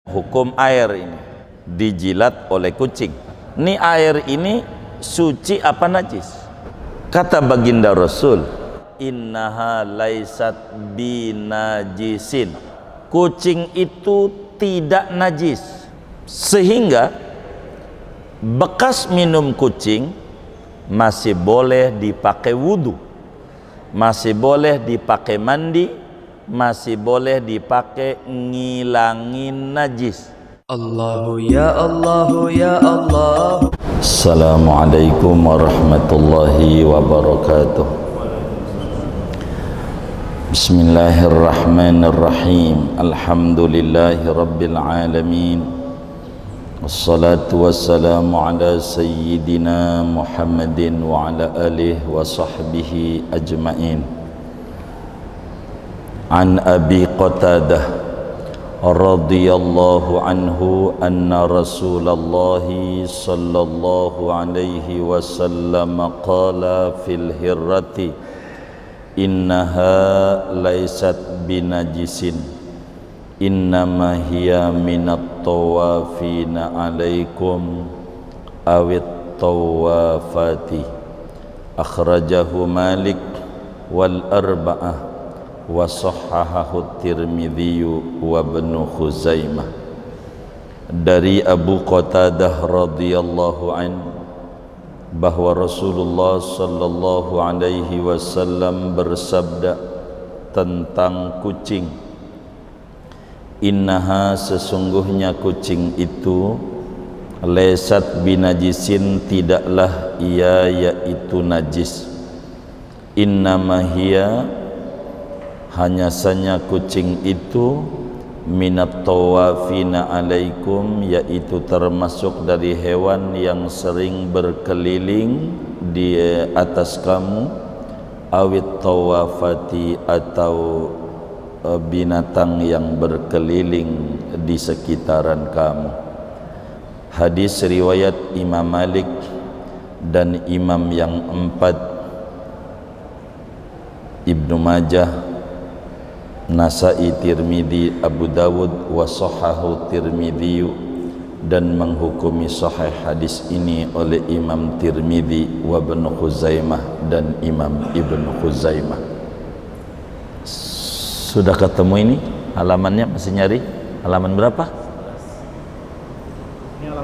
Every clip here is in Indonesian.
Hukum air ini dijilat oleh kucing. Ini air ini suci apa najis? Kata baginda Rasul, innaha laisat binajisin. Kucing itu tidak najis, sehingga bekas minum kucing masih boleh dipakai wudu, masih boleh dipakai mandi, masih boleh dipakai ngilangin najis. Allahu ya Allahu ya Allah. Assalamualaikum warahmatullahi wabarakatuh. Bismillahirrahmanirrahim. Alhamdulillahi rabbil alamin. Wassalatu wassalamu ala sayyidina Muhammadin wa ala alihi wa sahbihi ajma'in. An Abi Qatadah radhiyallahu anhu anna Rasulullah sallallahu alaihi wasallam qala fil hirrati innaha laysat binajisin innama hiya minat tawafina alaikum awit tawafati. Akhrajahu Malik wal arba'ah wa sahhahahu Tirmidzi wa Ibnu Khuzaimah. Dari Abu Qatadah radhiyallahu an bahwa Rasulullah sallallahu alaihi wasallam bersabda tentang kucing, innaha sesungguhnya kucing itu lesat binajisin tidaklah ia yaitu najis, innama hiya hanya saja kucing itu minat tawafina alaikum, yaitu termasuk dari hewan yang sering berkeliling di atas kamu, awit tawafati atau binatang yang berkeliling di sekitaran kamu. Hadis riwayat Imam Malik dan imam yang empat, Ibnu Majah, Nasa'i, Tirmidzi, Abu Dawud, wa sahhahu Tirmidzi, dan menghukumi sahih hadis ini oleh Imam Tirmidzi wa Ibnu Khuzaimah dan Imam Ibnu Khuzaimah. Sudah ketemu ini halamannya? Masih nyari halaman berapa? Ini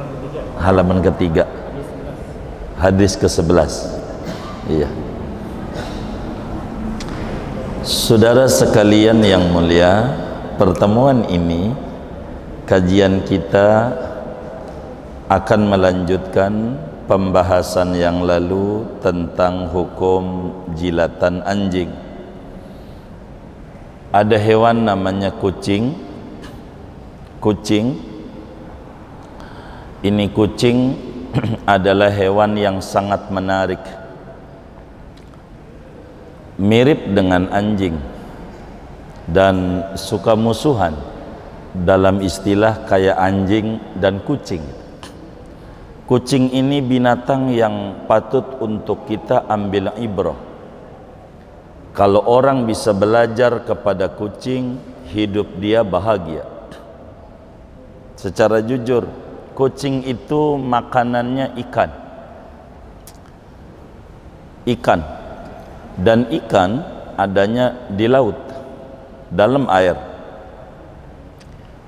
halaman ketiga, hadis ke-11. Iya. Saudara sekalian yang mulia, pertemuan ini kajian kita akan melanjutkan pembahasan yang lalu tentang hukum jilatan anjing. Ada hewan namanya kucing. Kucing ini adalah hewan yang sangat menarik, mirip dengan anjing dan suka musuhan, dalam istilah kayak anjing dan kucing. Kucing ini binatang yang patut untuk kita ambil ibrah. Kalau orang bisa belajar kepada kucing, hidup dia bahagia. Secara jujur, kucing itu makanannya ikan. Dan ikan adanya di laut, dalam air.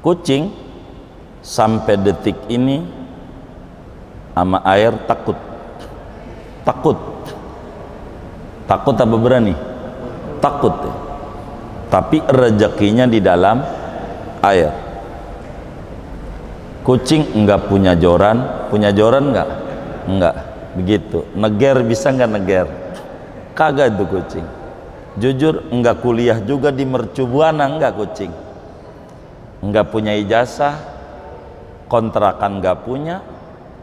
Kucing sampai detik ini sama air takut apa berani? Takut. Tapi rezekinya di dalam air. Kucing enggak punya joran enggak? Enggak. Begitu. Neger bisa enggak neger? Kagak itu kucing. Jujur, enggak kuliah juga di mercubuana, enggak kucing. Enggak punya ijazah, kontrakan enggak punya,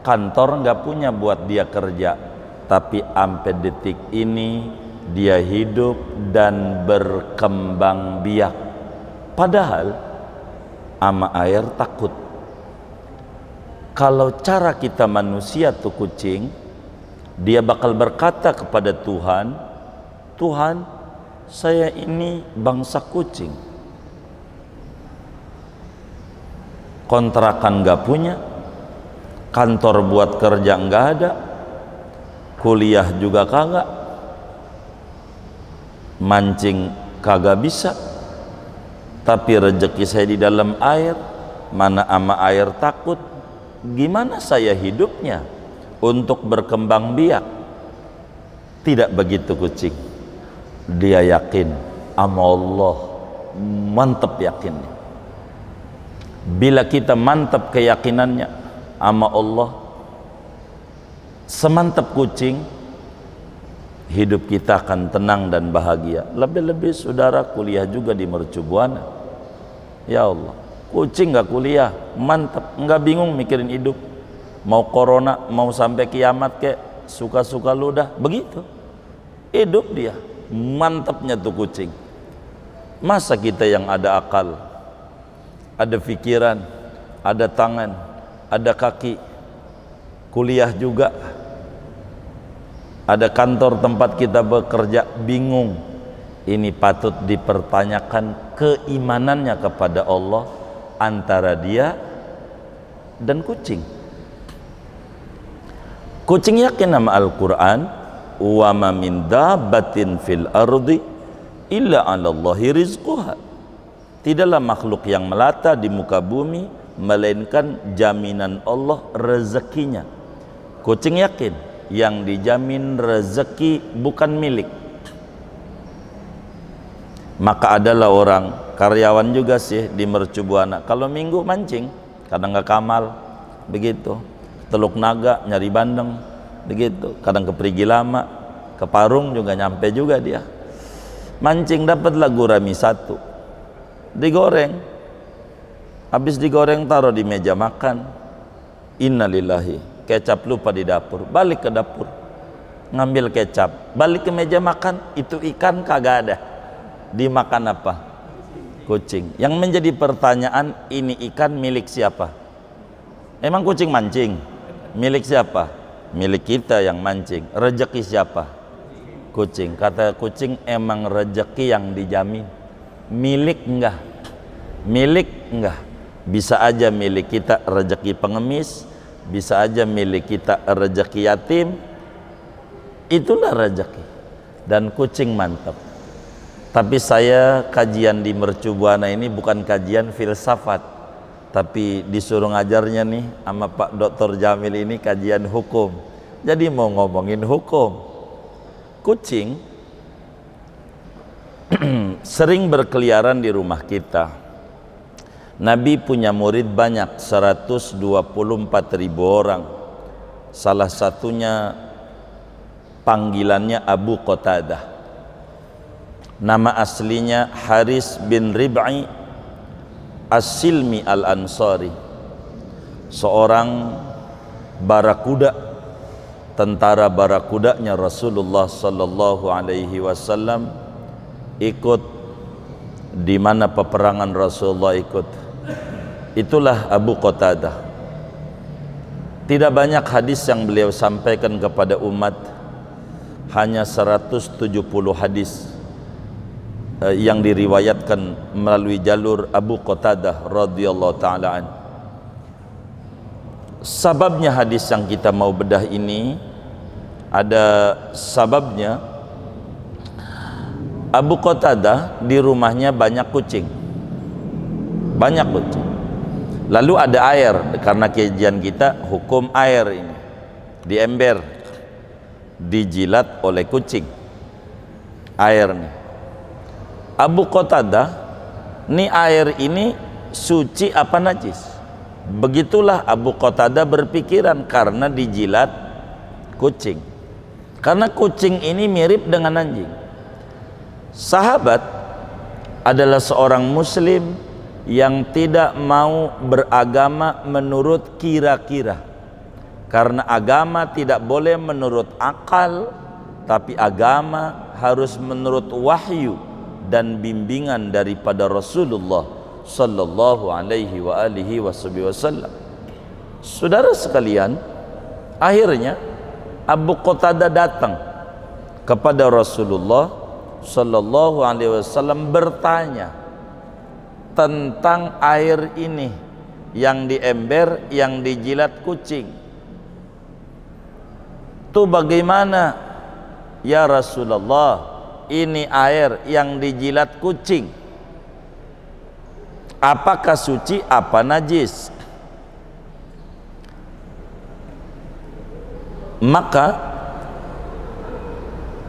kantor enggak punya buat dia kerja. Tapi sampai detik ini dia hidup dan berkembang biak. Padahal ama air takut. Kalau cara kita manusia tuh kucing, dia bakal berkata kepada Tuhan, Tuhan, saya ini bangsa kucing. kontrakan nggak punya, kantor buat kerja nggak ada, kuliah juga kagak, mancing kagak bisa, tapi rezeki saya di dalam air, mana ama air takut, gimana saya hidupnya untuk berkembang biak? Tidak begitu kucing. Dia yakin ama Allah, mantap yakinnya. Bila kita mantap keyakinannya ama Allah, semantap kucing, hidup kita akan tenang dan bahagia. Lebih-lebih saudara kuliah juga di Mercu Buana. Ya Allah, kucing gak kuliah, mantap, nggak bingung mikirin hidup. Mau corona, mau sampai kiamat kek, suka-suka lu dah, begitu. Hidup dia, mantapnya tuh kucing. Masa kita yang ada akal, ada pikiran, ada tangan, ada kaki, kuliah juga, ada kantor tempat kita bekerja, bingung. Ini patut dipertanyakan keimanannya kepada Allah antara dia dan kucing. Kucing yakin sama Al-Quran, wa ma min dabbatin fil ardi illa 'alallahi rizquha. Tidaklah makhluk yang melata di muka bumi melainkan jaminan Allah rezekinya. Kucing yakin yang dijamin rezeki bukan milik. Maka adalah orang karyawan juga sih di Mercu Buana, kalau minggu mancing, kadang nggak kamal, begitu. Teluk Naga nyari bandeng, begitu. Kadang ke Perigi Lama, ke Parung juga nyampe juga dia. Mancing dapatlah gurami 1, digoreng. Habis digoreng taruh di meja makan. Innalillahi, kecap lupa di dapur. Balik ke dapur, ngambil kecap, balik ke meja makan, itu ikan kagak ada. Dimakan apa? Kucing. Yang menjadi pertanyaan, ini ikan milik siapa? Emang kucing mancing? Milik siapa? Milik kita yang mancing. Rezeki siapa? Kucing. Kata kucing, emang rezeki yang dijamin. Milik enggak? Milik enggak? Bisa aja milik kita rezeki pengemis, bisa aja milik kita rezeki yatim. Itulah rezeki. Dan kucing mantap. Tapi saya kajian di Mercu Buana ini bukan kajian filsafat, tapi disuruh ngajarnya nih sama Pak Dr. Jamil ini kajian hukum. Jadi mau ngomongin hukum. Kucing sering berkeliaran di rumah kita. Nabi punya murid banyak, 124.000 orang. Salah satunya panggilannya Abu Qatadah. Nama aslinya Haris bin Rib'i As-Silmi Al-Ansari, seorang barakuda, tentara barakudanya Rasulullah sallallahu alaihi wasallam, ikut di mana peperangan Rasulullah ikut. Itulah Abu Qatadah. Tidak banyak hadis yang beliau sampaikan kepada umat, hanya 170 hadis yang diriwayatkan melalui jalur Abu Qatadah radhiyallahu ta'ala an. Sababnya hadis yang kita mau bedah ini, ada sababnya. Abu Qatadah di rumahnya banyak kucing. Banyak kucing. Lalu ada air, karena kajian kita hukum air ini. Di ember, dijilat oleh kucing. Air nih. Abu Qatadah, nih air ini suci apa najis? Begitulah Abu Qatadah berpikiran karena dijilat kucing. Karena kucing ini mirip dengan anjing. Sahabat adalah seorang muslim yang tidak mau beragama menurut kira-kira. Karena agama tidak boleh menurut akal, tapi agama harus menurut wahyu dan bimbingan daripada Rasulullah sallallahu alaihi wa alihi wasallam. Saudara sekalian, akhirnya Abu Qatadah datang kepada Rasulullah sallallahu alaihi wasallam bertanya tentang air ini yang di ember, yang dijilat kucing. Itu bagaimana ya Rasulullah? Ini air yang dijilat kucing, apakah suci apa najis? Maka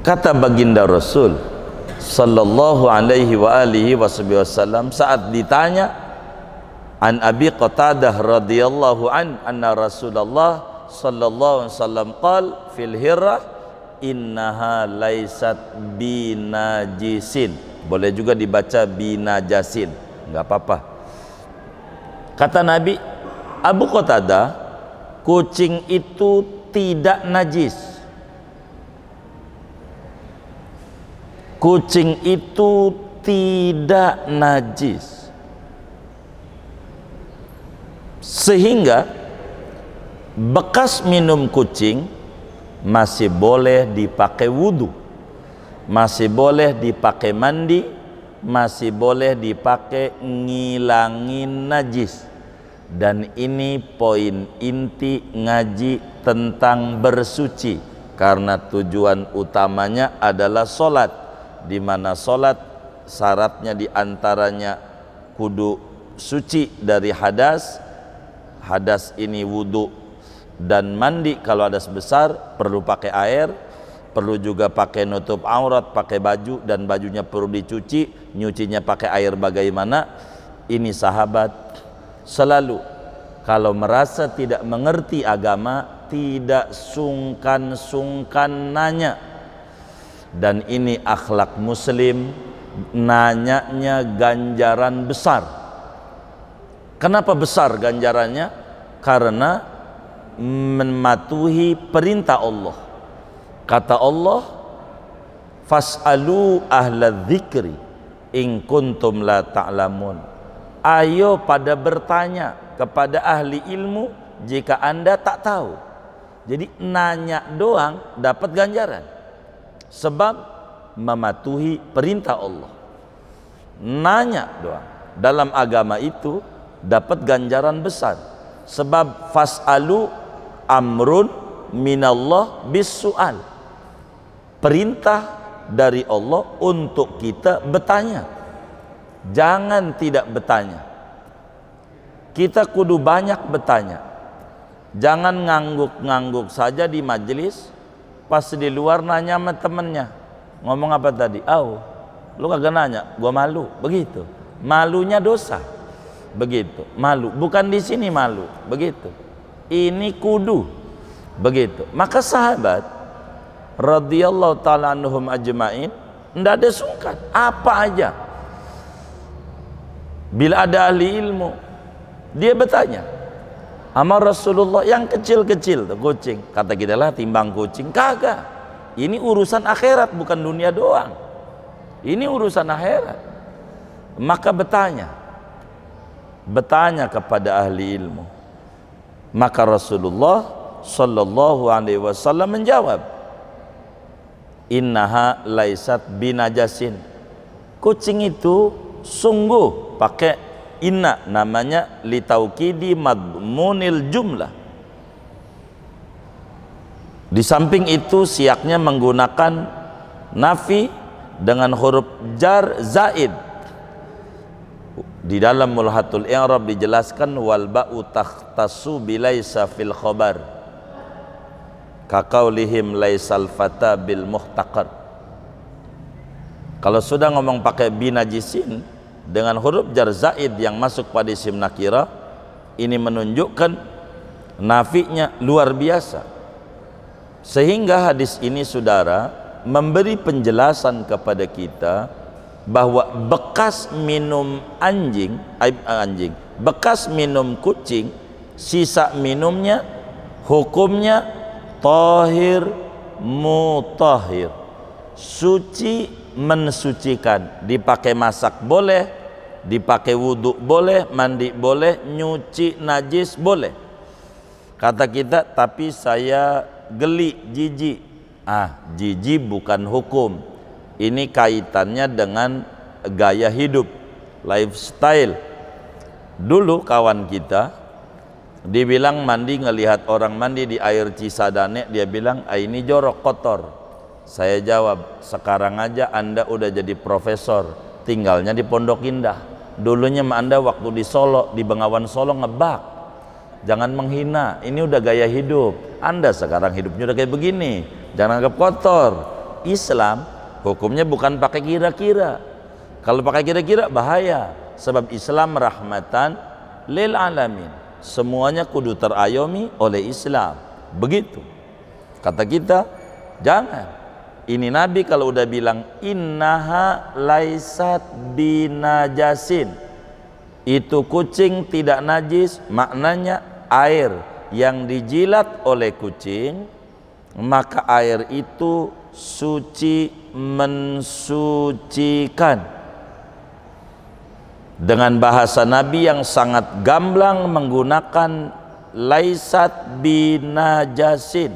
kata baginda Rasul sallallahu alaihi wa alihi wasallam saat ditanya an Abi Qatadah radhiyallahu anna Rasulullah sallallahu alaihi wasallam qala fil hirrah innaha laysat binajisin, boleh juga dibaca binajasin, nggak apa-apa. Kata Nabi, Abu Qatadah, kucing itu tidak najis. Kucing itu tidak najis, sehingga bekas minum kucing masih boleh dipakai wudhu, masih boleh dipakai mandi, masih boleh dipakai ngilangin najis. Dan ini poin inti ngaji tentang bersuci, karena tujuan utamanya adalah solat, di mana solat syaratnya diantaranya kudu suci dari hadas. Hadas ini wudhu dan mandi. Kalau hadas besar perlu pakai air, perlu juga pakai nutup aurat, pakai baju, dan bajunya perlu dicuci, nyucinya pakai air bagaimana. Ini sahabat selalu kalau merasa tidak mengerti agama tidak sungkan-sungkan nanya. Dan ini akhlak muslim, nanyanya ganjaran besar. Kenapa besar ganjarannya? Karena mematuhi perintah Allah. Kata Allah, fas'alu ahla dzikri in kuntum la ta'lamun. Ayo pada bertanya kepada ahli ilmu jika Anda tak tahu. Jadi nanya doang dapat ganjaran, sebab mematuhi perintah Allah. Nanya doang dalam agama itu dapat ganjaran besar, sebab fas'alu amrun minallah bis-su'al. Perintah dari Allah untuk kita bertanya, jangan tidak bertanya. Kita kudu banyak bertanya, jangan ngangguk-ngangguk saja di majelis, pas di luar nanya sama temennya, ngomong apa tadi? Lu kagak nanya, gua malu. Begitu, malunya dosa. Begitu, malu, bukan di sini malu. Begitu, ini kudu. Begitu. Maka sahabat radhiyallahu ta'ala anhum ajma'in tidak ada sungkan, apa aja bila ada ahli ilmu dia bertanya sama Rasulullah. Yang kecil-kecil tuh kucing, kata kita lah timbang kucing, kagak. Ini urusan akhirat, bukan dunia doang. Ini urusan akhirat. Maka bertanya kepada ahli ilmu. Maka Rasulullah sallallahu alaihi wasallam menjawab, innaha laisat binajasin. Kucing itu sungguh, pakai inna, namanya litaukidi madmunil jumlah. Di samping itu siaknya menggunakan nafi dengan huruf jar zaid. Di dalam mulhatul i'rab dijelaskan wal ba'u takhtassu bilaisa fil khabar kaqaulihim laisal fata bil muhtaqar. Kalau sudah ngomong pakai binajisin dengan huruf jar zaid yang masuk pada isim nakira, ini menunjukkan nafinya luar biasa. Sehingga hadis ini saudara memberi penjelasan kepada kita bahwa bekas minum bekas minum kucing, sisa minumnya hukumnya tahir mutahhir, suci mensucikan. Dipakai masak boleh, dipakai wudhu boleh, mandi boleh, nyuci najis boleh. Kata kita, tapi saya geli, jijik. Jijik bukan hukum. Ini kaitannya dengan gaya hidup, lifestyle. Dulu kawan kita dibilang mandi, ngelihat orang mandi di air Cisadane, dia bilang, ah, ini jorok, kotor. Saya jawab, sekarang aja Anda udah jadi profesor, tinggalnya di Pondok Indah. Dulunya Anda waktu di Solo, di Bengawan Solo ngebak. Jangan menghina, ini udah gaya hidup. Anda sekarang hidupnya udah kayak begini, jangan anggap kotor. Islam hukumnya bukan pakai kira-kira. Kalau pakai kira-kira bahaya, sebab Islam rahmatan lil alamin. Semuanya kudu terayomi oleh Islam. Begitu kata kita, jangan. Ini Nabi kalau udah bilang innaha laisat binajasin, itu kucing tidak najis, maknanya air yang dijilat oleh kucing, maka air itu suci, mensucikan. Dengan bahasa Nabi yang sangat gamblang menggunakan laisat binajasin.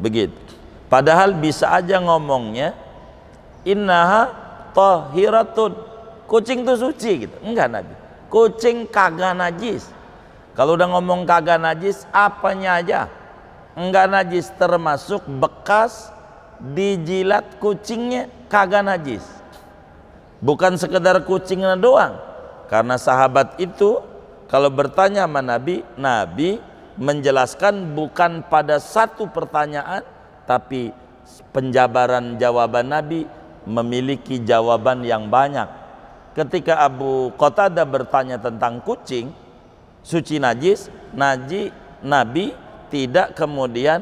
Begitu. Padahal bisa aja ngomongnya innaha tahiratun, kucing itu suci gitu. Enggak Nabi. Kucing kagak najis. Kalau udah ngomong kagak najis, apanya aja enggak najis, termasuk bekas dijilat kucingnya kagak najis. Bukan sekedar kucingnya doang, karena sahabat itu kalau bertanya sama Nabi, Nabi menjelaskan bukan pada satu pertanyaan, tapi penjabaran jawaban Nabi memiliki jawaban yang banyak. Ketika Abu Qatadah bertanya tentang kucing suci najis, Nabi tidak kemudian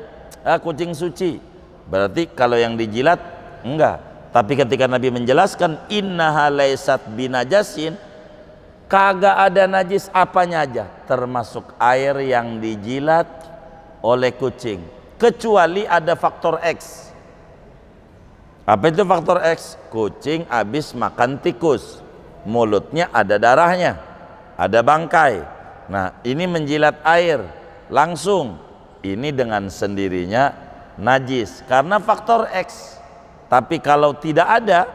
kucing suci, berarti kalau yang dijilat enggak. Tapi ketika Nabi menjelaskan innaha laisat binajasin, kagak ada najis apanya aja, termasuk air yang dijilat oleh kucing, kecuali ada faktor X. Apa itu faktor X? Kucing habis makan tikus, mulutnya ada darahnya, ada bangkai. Nah, ini menjilat air langsung, ini dengan sendirinya najis karena faktor X. Tapi kalau tidak ada,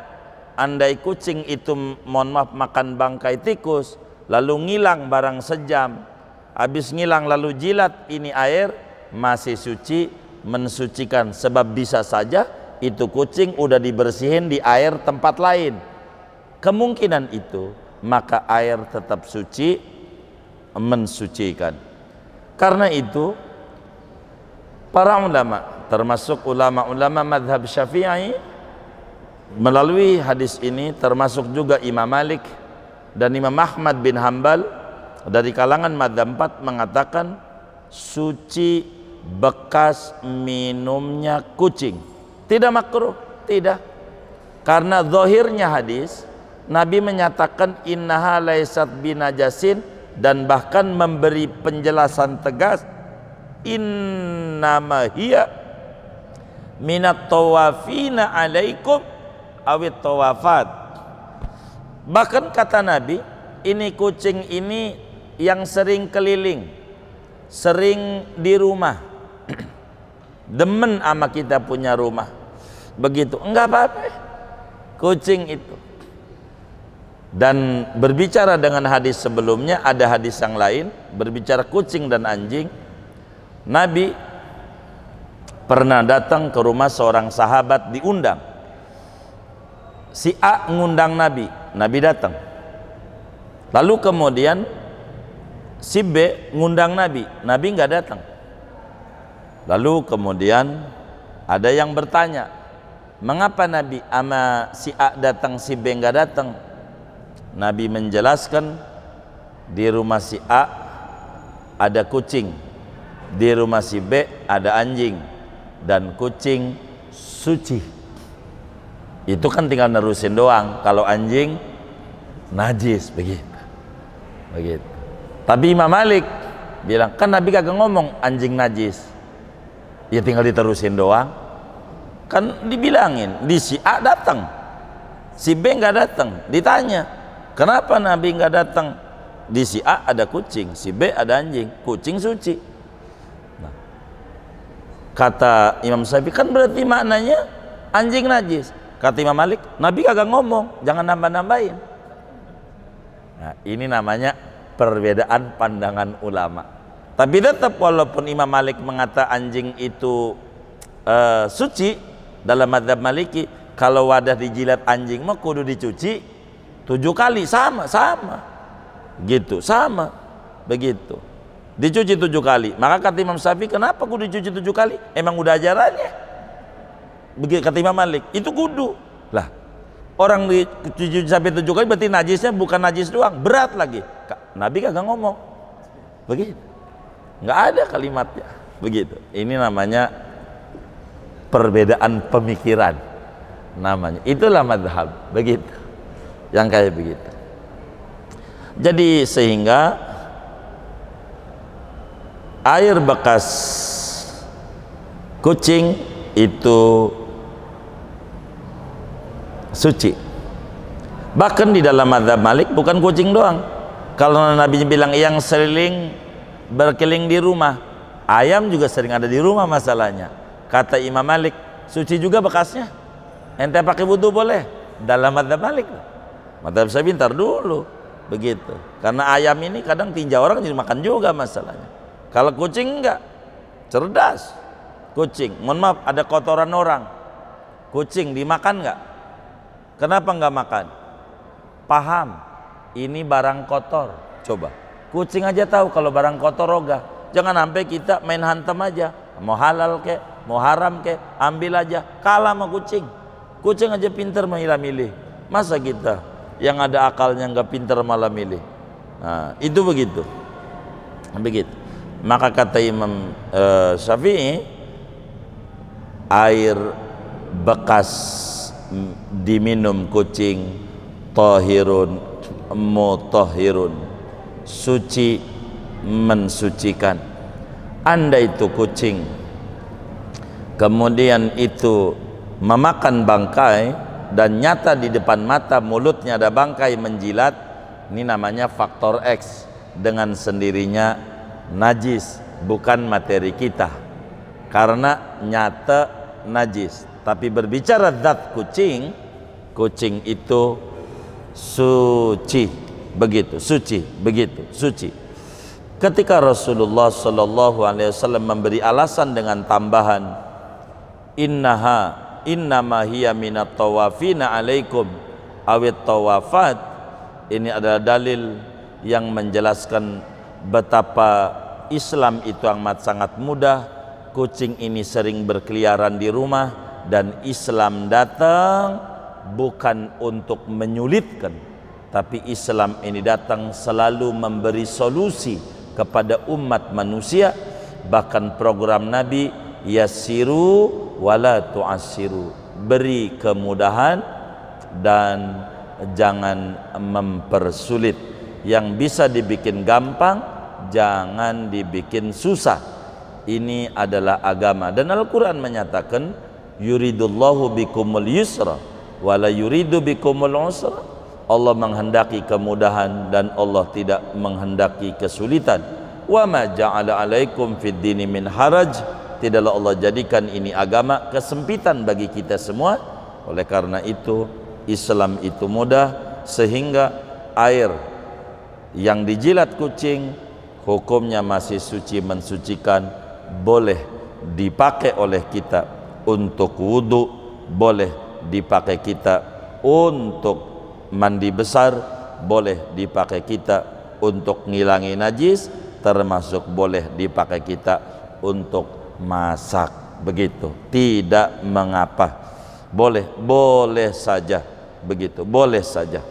andai kucing itu mohon maaf makan bangkai tikus, lalu ngilang barang sejam, habis ngilang lalu jilat, ini air masih suci, mensucikan. Sebab bisa saja itu kucing udah dibersihin di air tempat lain, kemungkinan itu, maka air tetap suci, mensucikan. Karena itu para ulama, termasuk ulama-ulama madhab Syafi'i, melalui hadis ini, termasuk juga Imam Malik dan Imam Ahmad bin Hambal dari kalangan madhab 4, mengatakan suci bekas minumnya kucing, tidak makruh, tidak. Karena zahirnya hadis Nabi menyatakan innaha laisat binajasin, dan bahkan memberi penjelasan tegas innama hiya minat tawafina alaikum awit tawafat. Bahkan kata Nabi, ini kucing ini yang sering keliling, sering di rumah, demen sama kita punya rumah, begitu, enggak apa-apa kucing itu. Dan berbicara dengan hadis sebelumnya, ada hadis yang lain berbicara kucing dan anjing. Nabi pernah datang ke rumah seorang sahabat, diundang. Si A ngundang Nabi, Nabi datang. Lalu kemudian si B ngundang Nabi, Nabi nggak datang. Lalu kemudian ada yang bertanya, mengapa Nabi sama si A datang, si B nggak datang? Nabi menjelaskan, di rumah si A ada kucing, di rumah si B ada anjing, dan kucing suci. Itu kan tinggal nerusin doang. Kalau anjing najis, begitu. Begitu. Tapi Imam Malik bilang, kan Nabi kagak ngomong anjing najis. Ya tinggal diterusin doang. Kan dibilangin, di si A datang, si B nggak datang. Ditanya, kenapa Nabi nggak datang? Di si A ada kucing, si B ada anjing, kucing suci. Nah, kata Imam Syafi'i, kan berarti maknanya anjing najis. Kata Imam Malik, Nabi kagak ngomong, jangan nambah-nambahin. Nah, ini namanya perbedaan pandangan ulama. Tapi tetap walaupun Imam Malik mengatakan anjing itu suci, dalam mazhab Maliki kalau wadah dijilat anjing mah kudu dicuci 7 kali, sama gitu, sama begitu, dicuci 7 kali. Maka kata Imam Syafi'i, kenapa kudu dicuci 7 kali? Emang udah ajarannya begitu. Kata Imam Malik, itu kudu lah. Orang dicuci sampai 7 kali berarti najisnya bukan najis doang, berat lagi. Nabi kagak ngomong begitu, nggak ada kalimatnya begitu. Ini namanya perbedaan pemikiran, namanya itulah madhab begitu, yang kayak begitu. Jadi sehingga air bekas kucing itu suci. Bahkan di dalam mazhab Malik bukan kucing doang. Kalau Nabi bilang yang sering berkeliling di rumah, ayam juga sering ada di rumah masalahnya. Kata Imam Malik, suci juga bekasnya. Ente pakai wudu boleh. Dalam mazhab Malik. Mazhab saya pintar dulu begitu. Karena ayam ini kadang tinja orang jadi makan juga masalahnya. Kalau kucing enggak, cerdas. Kucing, mohon maaf, ada kotoran orang. Kucing dimakan enggak? Kenapa enggak makan? Paham, ini barang kotor. Coba, kucing aja tahu kalau barang kotor ogah. Jangan sampai kita main hantem aja. Mau halal kek, mau haram kek, ambil aja. Kalah sama kucing. Kucing aja pinter milih. Masa kita yang ada akalnya nggak pinter malah milih? Nah, itu begitu. Maka kata Imam Syafi'i, air bekas diminum kucing tahirun mutahhirun, suci mensucikan. Anda itu kucing kemudian itu memakan bangkai dan nyata di depan mata mulutnya ada bangkai menjilat, ini namanya faktor X, dengan sendirinya najis, bukan materi kita karena nyata najis. Tapi berbicara zat kucing, kucing itu suci begitu, suci begitu, suci. Ketika Rasulullah Sallallahu Alaihi Wasallam memberi alasan dengan tambahan, innama hiya minat tawafina alaikum awit tawafat, ini adalah dalil yang menjelaskan betapa Islam itu amat sangat mudah. Kucing ini sering berkeliaran di rumah dan Islam datang bukan untuk menyulitkan, tapi Islam ini datang selalu memberi solusi kepada umat manusia. Bahkan program Nabi, yassiru wala tu'assiru, beri kemudahan dan jangan mempersulit. Yang bisa dibikin gampang jangan dibikin susah. Ini adalah agama, dan Al-Quran menyatakan yuridullahu bikumul yusra wala yuridu bikumul usra. Allah menghendaki kemudahan dan Allah tidak menghendaki kesulitan. Wa ma ja'ala alaikum fid dini min haraj, tidaklah Allah jadikan ini agama kesempitan bagi kita semua. Oleh karena itu Islam itu mudah, sehingga air yang dijilat kucing hukumnya masih suci mensucikan, boleh dipakai oleh kita untuk wudu, boleh dipakai kita untuk mandi besar, boleh dipakai kita untuk ngilangi najis, termasuk boleh dipakai kita untuk masak begitu. Tidak mengapa, boleh saja begitu, boleh saja.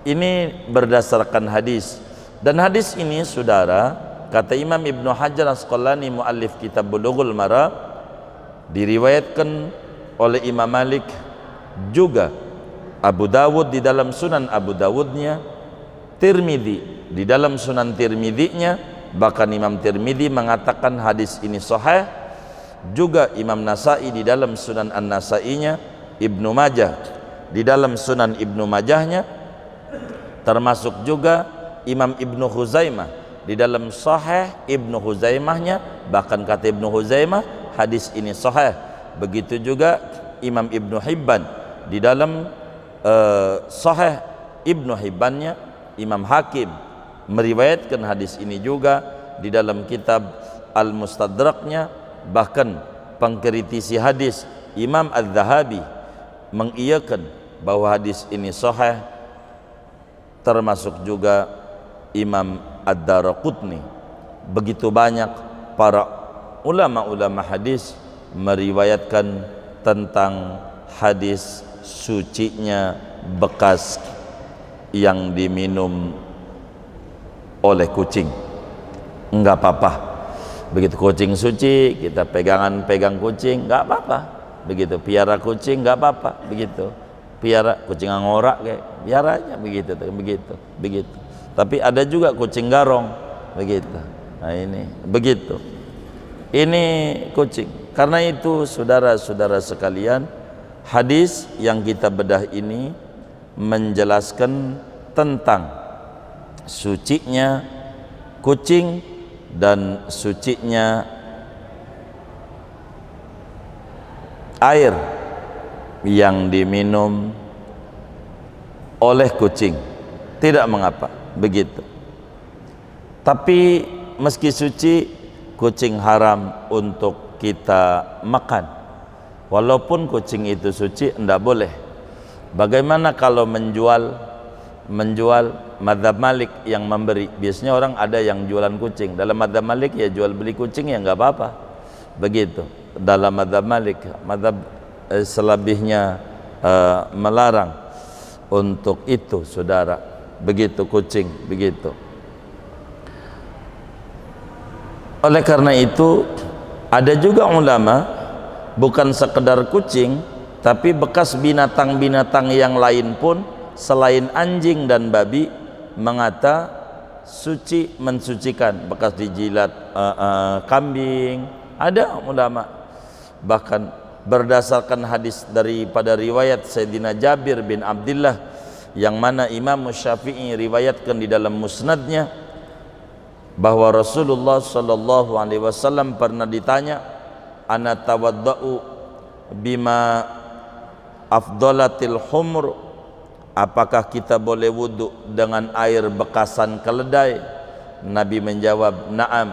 Ini berdasarkan hadis, dan hadis ini saudara, kata Imam Ibnu Hajar Asqalani muallif kitab Bulughul Maram, diriwayatkan oleh Imam Malik, juga Abu Dawud di dalam Sunan Abu Dawudnya, Tirmidzi di dalam Sunan Tirmidzinya, bahkan Imam Tirmidzi mengatakan hadis ini sahih, juga Imam Nasai di dalam Sunan An-Nasainya, Ibnu Majah di dalam Sunan Ibnu Majahnya, termasuk juga Imam Ibnu Huzaimah di dalam Sahih Ibnu Huzaimahnya, bahkan kata Ibnu Huzaimah hadis ini sahih. Begitu juga Imam Ibnu Hibban di dalam Sahih Ibnu Hibbannya, Imam Hakim meriwayatkan hadis ini juga di dalam kitab Al-Mustadraknya. Bahkan pengkritisi hadis Imam Az-Zahabi mengiyakan bahwa hadis ini sahih, termasuk juga Imam Ad-Daraqutni. Begitu banyak para ulama-ulama hadis meriwayatkan tentang hadis sucinya bekas yang diminum oleh kucing. Enggak apa-apa. Begitu kucing suci, kita pegang kucing, enggak apa-apa. Begitu piara kucing, enggak apa-apa. Begitu piara kucing angora kayak piara aja, begitu. Tapi ada juga kucing garong, begitu. Nah ini begitu. Ini kucing. Karena itu saudara-saudara sekalian, hadis yang kita bedah ini menjelaskan tentang sucinya kucing dan sucinya air yang diminum oleh kucing. Tidak mengapa, begitu. Tapi meski suci, kucing haram untuk kita makan. Walaupun kucing itu suci, tidak boleh. Bagaimana kalau menjual mazhab Malik yang memberi? Biasanya orang ada yang jualan kucing. Dalam mazhab Malik ya jual beli kucing ya nggak apa-apa. Begitu. Dalam mazhab Malik, mazhab selebihnya melarang untuk itu, saudara. Begitu kucing, begitu. Oleh karena itu ada juga ulama bukan sekedar kucing, tapi bekas binatang-binatang yang lain pun selain anjing dan babi mengata suci, mensucikan. Bekas dijilat kambing, ada ulama. Bahkan berdasarkan hadis daripada riwayat Sayyidina Jabir bin Abdullah yang mana Imam Syafi'i riwayatkan di dalam musnadnya, bahwa Rasulullah sallallahu alaihi wasallam pernah ditanya, ana tawadda'u bima afdalatil humr, apakah kita boleh wudu dengan air bekasan keledai? Nabi menjawab, na'am,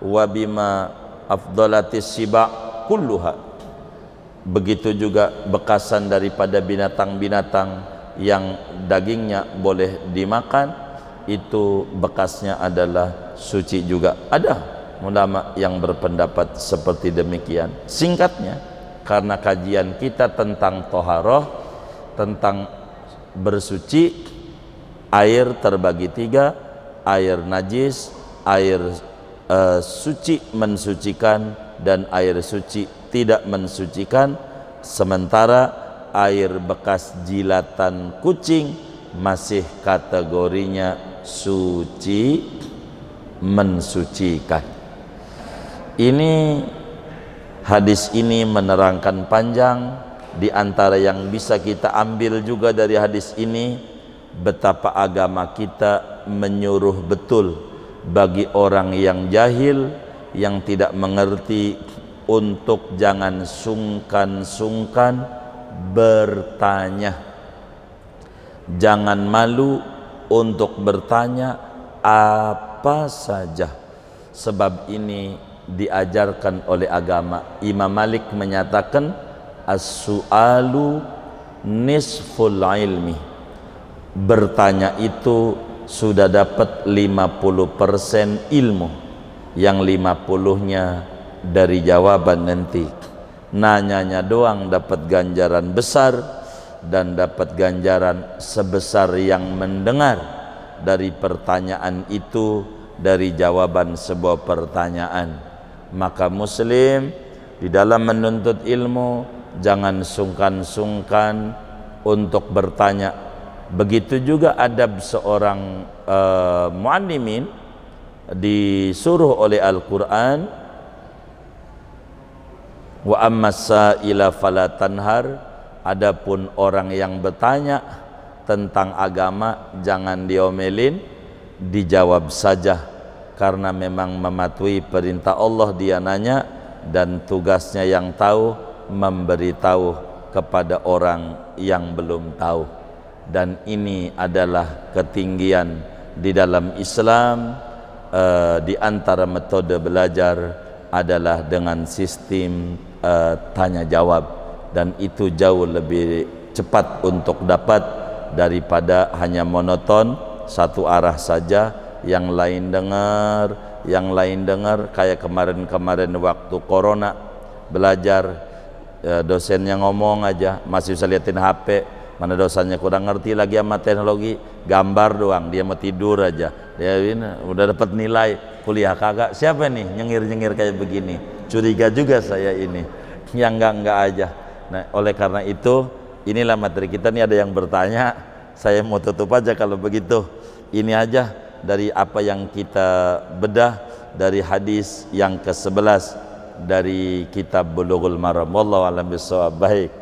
wa bima afdalatis siba kulluha. Begitu juga bekasan daripada binatang-binatang yang dagingnya boleh dimakan, itu bekasnya adalah suci juga. Ada ulama yang berpendapat seperti demikian. Singkatnya, karena kajian kita tentang toharoh, tentang bersuci, air terbagi tiga: air najis, air suci mensucikan, dan air suci tidak mensucikan. Sementara air bekas jilatan kucing masih kategorinya suci, mensucikan. Ini hadis ini menerangkan panjang. Di antara yang bisa kita ambil juga dari hadis ini, betapa agama kita menyuruh betul bagi orang yang jahil, yang tidak mengerti, untuk jangan sungkan-sungkan bertanya. Jangan malu untuk bertanya apa saja, sebab ini diajarkan oleh agama. Imam Malik menyatakan as-su'alu nisful ilmi. Bertanya itu sudah dapat 50% ilmu, yang 50-nya dari jawaban nanti. Nanyanya doang dapat ganjaran besar, dan dapat ganjaran sebesar yang mendengar dari pertanyaan itu, dari jawaban sebuah pertanyaan. Maka muslim di dalam menuntut ilmu jangan sungkan-sungkan untuk bertanya. Begitu juga adab seorang muallimin disuruh oleh Al-Quran, wa ammas sa'ila fala tanhar. Adapun orang yang bertanya tentang agama jangan diomelin, dijawab saja, karena memang mematuhi perintah Allah dia nanya, dan tugasnya yang tahu memberitahu kepada orang yang belum tahu. Dan ini adalah ketinggian di dalam Islam di antara metode belajar adalah dengan sistem tanya jawab, dan itu jauh lebih cepat untuk dapat daripada hanya monoton satu arah saja, yang lain dengar kayak kemarin waktu corona belajar, dosennya ngomong aja masih bisa liatin HP, mana dosennya kurang ngerti lagi sama teknologi, gambar doang, dia mau tidur aja, dia udah dapat nilai kuliah kagak. Siapa nih nyengir kayak begini? Curiga juga saya ini yang enggak aja. Nah, oleh karena itu inilah materi kita. Nih ada yang bertanya, saya mau tutup aja kalau begitu. Ini aja dari apa yang kita bedah dari hadis yang ke-11 dari kitab Bulughul Maram. Wallahu a'lam bishawab. Baik.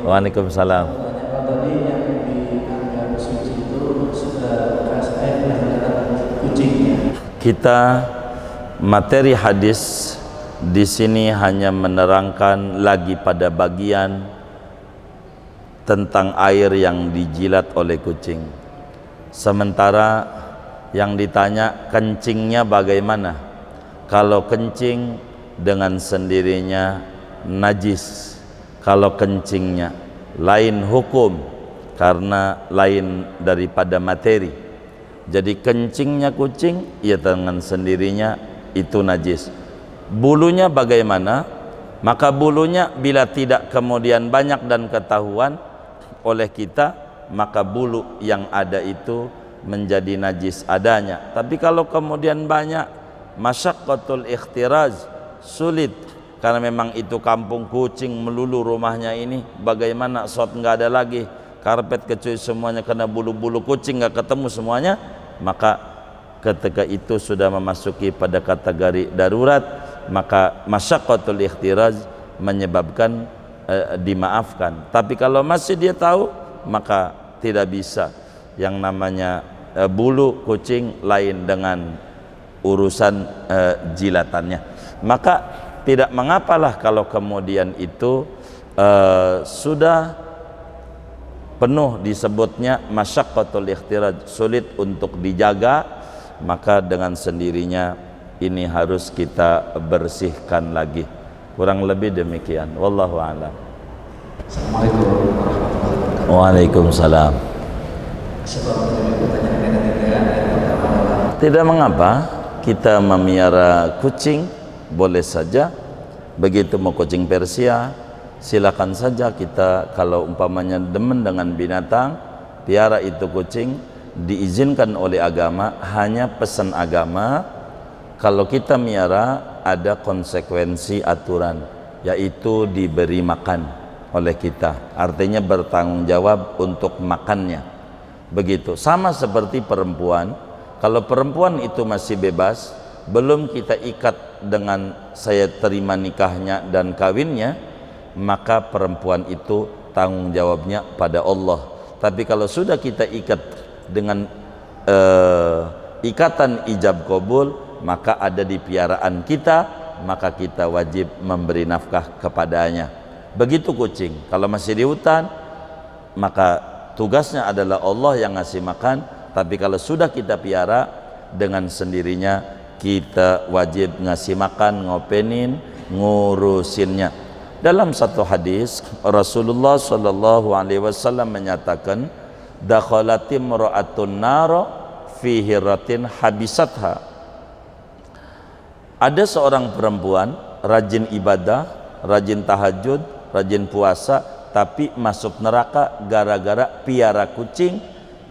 Waalaikumsalam. Tadi yang dianggap suci itu sudah bekas air yang mengatakan kucingnya. Kita materi hadis di sini hanya menerangkan lagi pada bagian tentang air yang dijilat oleh kucing. Sementara yang ditanya kencingnya bagaimana? Kalau kencing dengan sendirinya najis, kalau kencingnya lain hukum karena lain daripada materi. Jadi kencingnya kucing ya dengan sendirinya itu najis. Bulunya bagaimana? Maka bulunya bila tidak kemudian banyak dan ketahuan oleh kita, maka bulu yang ada itu menjadi najis adanya. Tapi kalau kemudian banyak, masyaqqatul ikhtiraz, sulit, karena memang itu kampung kucing melulu rumahnya ini, bagaimana shot nggak ada lagi, karpet kecuali semuanya kena bulu-bulu kucing, nggak ketemu semuanya, maka ketika itu sudah memasuki pada kategori darurat, maka masyaqqatul ikhtiraz menyebabkan dimaafkan. Tapi kalau masih dia tahu, maka tidak bisa. Yang namanya bulu kucing lain dengan urusan jilatannya. Maka tidak mengapalah kalau kemudian itu sudah penuh disebutnya masyaqqatul ikhtiraj, sulit untuk dijaga, maka dengan sendirinya ini harus kita bersihkan lagi. Kurang lebih demikian. Wallahu a'lam. Assalamualaikum warahmatullahi wabarakatuh. Waalaikumsalam. Tidak mengapa kita memelihara kucing, boleh saja. Begitu mau kucing Persia, silakan saja. Kita kalau umpamanya demen dengan binatang, piara itu kucing, diizinkan oleh agama. Hanya pesan agama, kalau kita miara ada konsekuensi aturan, yaitu diberi makan oleh kita, artinya bertanggung jawab untuk makannya. Begitu, sama seperti perempuan. Kalau perempuan itu masih bebas, belum kita ikat dengan saya terima nikahnya dan kawinnya, maka perempuan itu tanggung jawabnya pada Allah. Tapi kalau sudah kita ikat dengan ikatan ijab kabul, maka ada di piaraan kita, maka kita wajib memberi nafkah kepadanya. Begitu kucing, kalau masih di hutan, maka tugasnya adalah Allah yang ngasih makan. Tapi kalau sudah kita piara, dengan sendirinya kita wajib ngasih makan, ngopenin, ngurusinnya. Dalam satu hadis Rasulullah sallallahu alaihi wasallam menyatakan, dakhalatim ra'atun naro fi hiratin habisatha. Ada seorang perempuan rajin ibadah, rajin tahajud, rajin puasa, tapi masuk neraka gara-gara piara kucing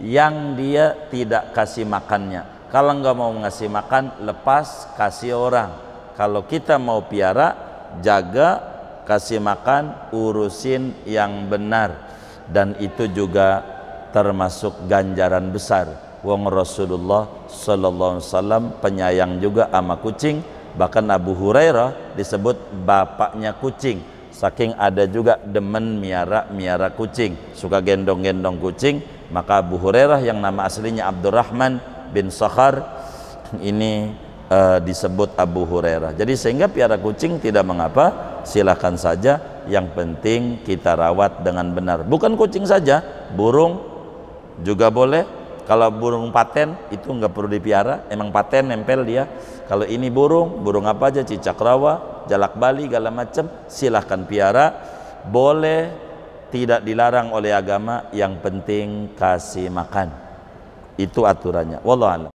yang dia tidak kasih makannya. Kalau nggak mau ngasih makan, lepas, kasih orang. Kalau kita mau piara, jaga, kasih makan, urusin yang benar. Dan itu juga termasuk ganjaran besar. Wong Rasulullah sallallahu alaihi wasallam penyayang juga sama kucing. Bahkan Abu Hurairah disebut bapaknya kucing, saking ada juga demen miara kucing, suka gendong-gendong kucing. Maka Abu Hurairah yang nama aslinya Abdurrahman bin Sakhar ini disebut Abu Hurairah. Jadi sehingga piara kucing tidak mengapa, silakan saja, yang penting kita rawat dengan benar. Bukan kucing saja, burung juga boleh, Kalau burung paten itu nggak perlu dipiara, emang paten nempel dia. Kalau ini burung apa aja, cicak rawa, jalak bali, segala macam, silahkan piara, boleh, tidak dilarang oleh agama, yang penting kasih makan. Itu aturannya. Wallahu a'lam.